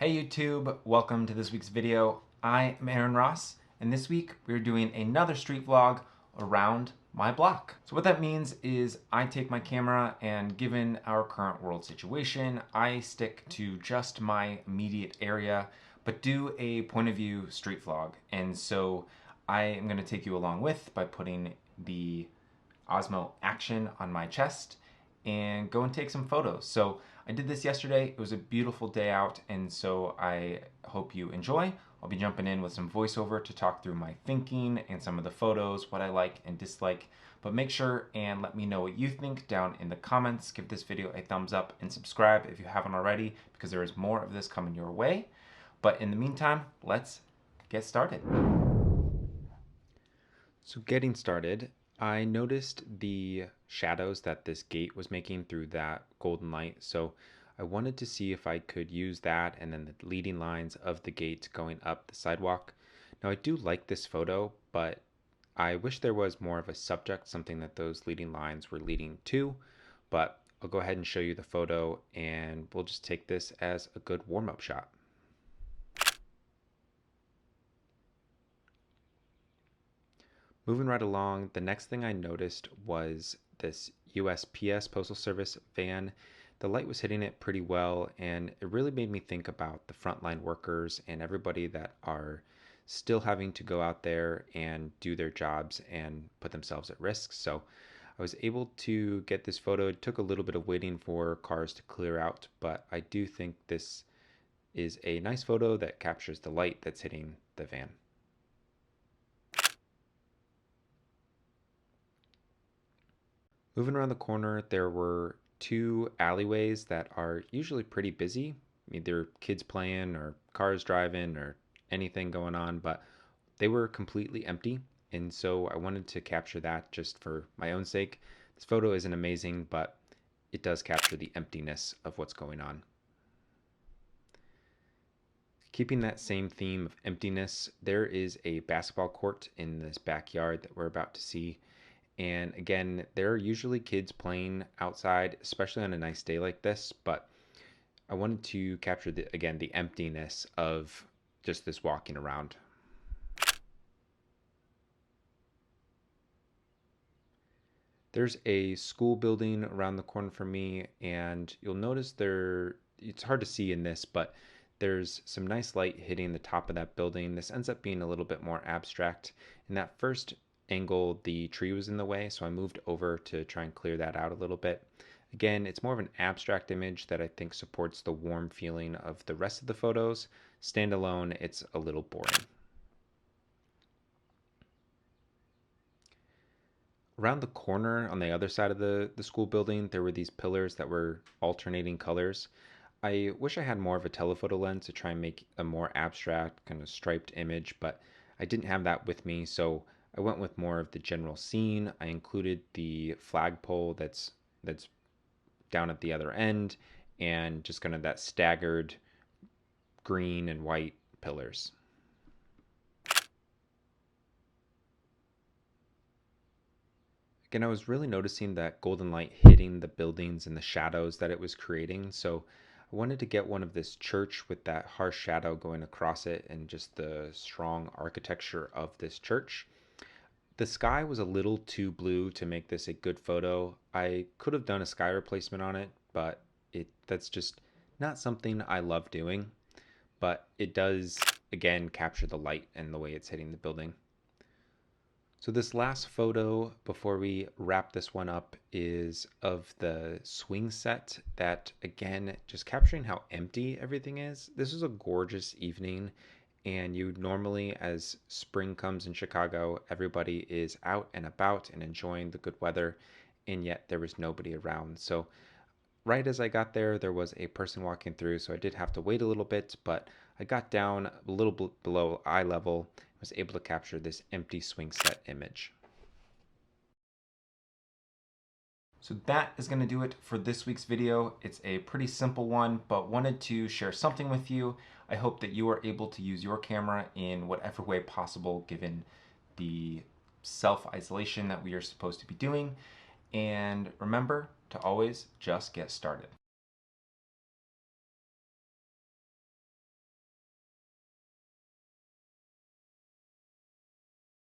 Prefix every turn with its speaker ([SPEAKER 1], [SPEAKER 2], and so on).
[SPEAKER 1] Hey YouTube, welcome to this week's video. I am Aaron Ross, and this week we're doing another street vlog around my block. So what that means is I take my camera and given our current world situation, I stick to just my immediate area, but do a point of view street vlog. And so I am gonna take you along with by putting the Osmo Action on my chest and go and take some photos. So I did this yesterday. It was a beautiful day out, and so I hope you enjoy. I'll be jumping in with some voiceover to talk through my thinking and some of the photos, what I like and dislike. But make sure and let me know what you think down in the comments. Give this video a thumbs up and subscribe if you haven't already, because there is more of this coming your way. But in the meantime, let's get started. So getting started, I noticed the shadows that this gate was making through that golden light. So I wanted to see if I could use that and then the leading lines of the gate going up the sidewalk. Now I do like this photo, but I wish there was more of a subject, something that those leading lines were leading to. But I'll go ahead and show you the photo and we'll just take this as a good warm-up shot. Moving right along, the next thing I noticed was this USPS Postal Service van. The light was hitting it pretty well, and it really made me think about the frontline workers and everybody that are still having to go out there and do their jobs and put themselves at risk. So I was able to get this photo. It took a little bit of waiting for cars to clear out, but I do think this is a nice photo that captures the light that's hitting the van. Moving around the corner, there were two alleyways that are usually pretty busy, either kids playing or cars driving or anything going on, but they were completely empty. And so I wanted to capture that just for my own sake. This photo isn't amazing, but it does capture the emptiness of what's going on. Keeping that same theme of emptiness, there is a basketball court in this backyard that we're about to see. And again, there are usually kids playing outside, especially on a nice day like this, but I wanted to capture again the emptiness of just this walking around. There's a school building around the corner from me, and you'll notice it's hard to see in this, but there's some nice light hitting the top of that building. This ends up being a little bit more abstract. In that first angle, the tree was in the way, so I moved over to try and clear that out a little bit. Again, it's more of an abstract image that I think supports the warm feeling of the rest of the photos. Standalone, it's a little boring. Around the corner on the other side of the school building, there were these pillars that were alternating colors. I wish I had more of a telephoto lens to try and make a more abstract kind of striped image, but I didn't have that with me, so I went with more of the general scene. I included the flagpole that's down at the other end and just kind of that staggered green and white pillars. Again, I was really noticing that golden light hitting the buildings and the shadows that it was creating. So I wanted to get one of this church with that harsh shadow going across it and just the strong architecture of this church. The sky was a little too blue to make this a good photo. I could have done a sky replacement on it, but that's just not something I love doing. But it does, again, capture the light and the way it's hitting the building. So this last photo before we wrap this one up is of the swing set that, again, just capturing how empty everything is. This is a gorgeous evening, and you normally, as spring comes in Chicago, everybody is out and about and enjoying the good weather, and yet there was nobody around. So right as I got there, there was a person walking through, so I did have to wait a little bit, but I got down a little below eye level, was able to capture this empty swing set image. So that is going to do it for this week's video. It's a pretty simple one, but wanted to share something with you. I hope that you are able to use your camera in whatever way possible given the self-isolation that we are supposed to be doing. And remember to always just get started.